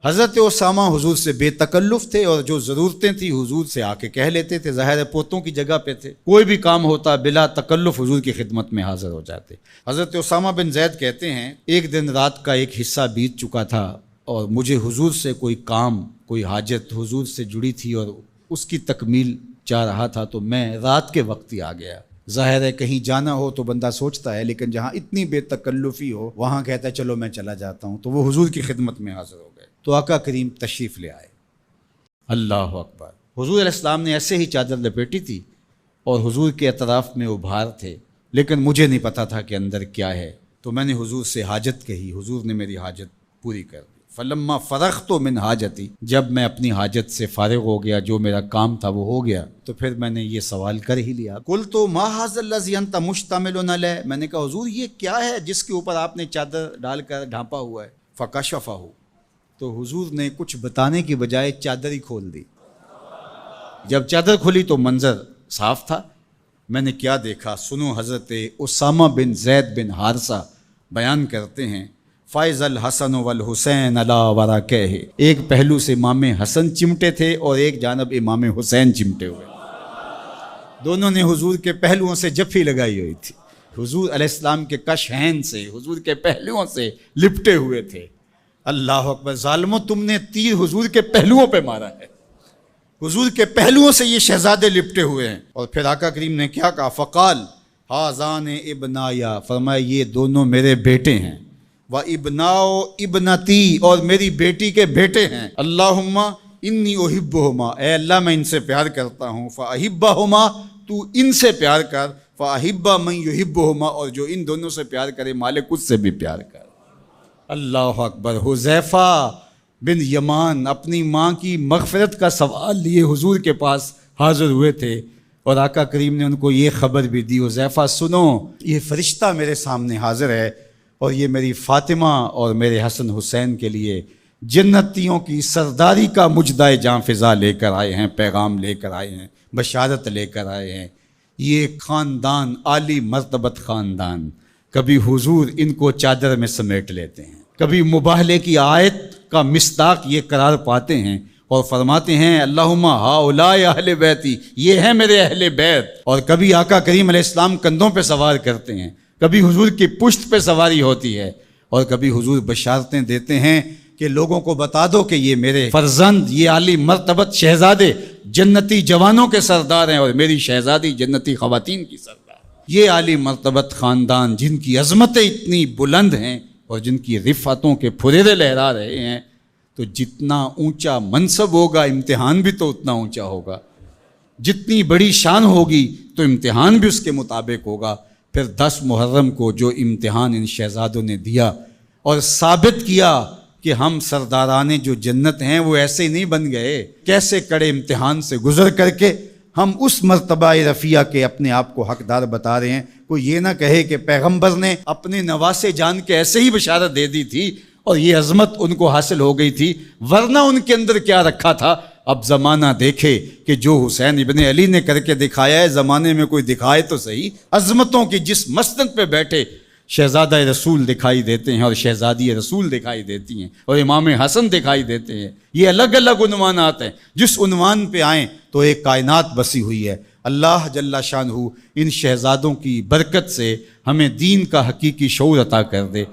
حضرت اسامہ حضور سے بے تکلف تھے اور جو ضرورتیں تھیں حضور سے آ کے کہہ لیتے تھے، ظاہر ہے پوتوں کی جگہ پہ تھے، کوئی بھی کام ہوتا بلا تکلف حضور کی خدمت میں حاضر ہو جاتے۔ حضرت اسامہ بن زید کہتے ہیں ایک دن رات کا ایک حصہ بیت چکا تھا اور مجھے حضور سے کوئی کام، کوئی حاجت حضور سے جڑی تھی اور اس کی تکمیل چاہ رہا تھا، تو میں رات کے وقت ہی آ گیا۔ ظاہر ہے کہیں جانا ہو تو بندہ سوچتا ہے، لیکن جہاں اتنی بے تکلفی ہو وہاں کہتا ہے چلو میں چلا جاتا ہوں، تو وہ حضور کی خدمت میں حاضر ہو گئے۔ تو آقا کریم تشریف لے آئے۔ اللہ اکبر! حضور علیہ السلام نے ایسے ہی چادر لپیٹی تھی اور حضور کے اطراف میں ابھار تھے، لیکن مجھے نہیں پتا تھا کہ اندر کیا ہے، تو میں نے حضور سے حاجت کہی، حضور نے میری حاجت پوری کر دی۔ فلما فرغت من حاجتی، جب میں اپنی حاجت سے فارغ ہو گیا، جو میرا کام تھا وہ ہو گیا، تو پھر میں نے یہ سوال کر ہی لیا، قلت ما ھذا الذی انت مشتمل علیہ، میں نے کہا حضور یہ کیا ہے جس کے اوپر آپ نے چادر ڈال کر ڈھانپا ہوا ہے؟ فکشفہ، تو حضور نے کچھ بتانے کی بجائے چادر ہی کھول دی۔ جب چادر کھلی تو منظر صاف تھا۔ میں نے کیا دیکھا سنو، حضرت اسامہ بن زید بن حارثہ بیان کرتے ہیں، فائز الحسن والحسین علی ورقہ، ایک پہلو سے امام حسن چمٹے تھے اور ایک جانب امام حسین چمٹے ہوئے، دونوں نے حضور کے پہلوؤں سے جفی لگائی ہوئی تھی، حضور علیہ السلام کے کشہین سے، حضور کے پہلوؤں سے لپٹے ہوئے تھے۔ اللہ اکبر! ظالمو، تم نے تیر حضور کے پہلوؤں پہ مارا ہے، حضور کے پہلوؤں سے یہ شہزادے لپٹے ہوئے ہیں۔ اور پھر آقا کریم نے کیا کہا؟ فقال ھذان ابنایا، فرمایا یہ دونوں میرے بیٹے ہیں، و ابناؤ ابنتی، اور میری بیٹی کے بیٹے ہیں۔ اللہم انی احبہما، اے اللہ میں ان سے پیار کرتا ہوں، فاحبہما، تو ان سے پیار کر، فاحب من یحبہما، اور جو ان دونوں سے پیار کرے مالک اس سے بھی پیار کر۔ اللہ اکبر! حذیفہ بن یمان اپنی ماں کی مغفرت کا سوال لیے حضور کے پاس حاضر ہوئے تھے، اور آقا کریم نے ان کو یہ خبر بھی دی، حذیفہ سنو، یہ فرشتہ میرے سامنے حاضر ہے اور یہ میری فاطمہ اور میرے حسن حسین کے لیے جنتیوں کی سرداری کا مجدہ جاں فضا لے کر آئے ہیں، پیغام لے کر آئے ہیں، بشارت لے کر آئے ہیں۔ یہ خاندان عالی مرتبت خاندان، کبھی حضور ان کو چادر میں سمیٹ لیتے ہیں، کبھی مباہلے کی آیت کا مصداق یہ قرار پاتے ہیں اور فرماتے ہیں اللہم ہؤلاء اہل بیتی، یہ ہیں میرے اہل بیت، اور کبھی آقا کریم علیہ السلام کندھوں پہ سوار کرتے ہیں، کبھی حضور کی پشت پہ سواری ہوتی ہے، اور کبھی حضور بشارتیں دیتے ہیں کہ لوگوں کو بتا دو کہ یہ میرے فرزند، یہ عالی مرتبت شہزادے جنتی جوانوں کے سردار ہیں اور میری شہزادی جنتی خواتین کی سردار۔ یہ عالی مرتبت خاندان جن کی عظمتیں اتنی بلند ہیں اور جن کی رفعتوں کے پھریرے لہرا رہے ہیں، تو جتنا اونچا منصب ہوگا امتحان بھی تو اتنا اونچا ہوگا، جتنی بڑی شان ہوگی تو امتحان بھی اس کے مطابق ہوگا۔ پھر 10 محرم کو جو امتحان ان شہزادوں نے دیا اور ثابت کیا کہ ہم سرداران جو جنت ہیں وہ ایسے ہی نہیں بن گئے، کیسے کڑے امتحان سے گزر کر کے ہم اس مرتبہ رفیع کے اپنے آپ کو حقدار بتا رہے ہیں۔ کوئی یہ نہ کہے کہ پیغمبر نے اپنے نواسے جان کے ایسے ہی بشارت دے دی تھی اور یہ عظمت ان کو حاصل ہو گئی تھی، ورنہ ان کے اندر کیا رکھا تھا۔ اب زمانہ دیکھے کہ جو حسین ابن علی نے کر کے دکھایا ہے، زمانے میں کوئی دکھائے تو صحیح۔ عظمتوں کی جس مسند پہ بیٹھے شہزادہ رسول دکھائی دیتے ہیں اور شہزادی رسول دکھائی دیتی ہیں اور امام حسن دکھائی دیتے ہیں، یہ الگ الگ عنوانات ہیں، جس عنوان پہ آئیں تو ایک کائنات بسی ہوئی ہے۔ اللہ جل شانہ ان شہزادوں کی برکت سے ہمیں دین کا حقیقی شعور عطا کر دے۔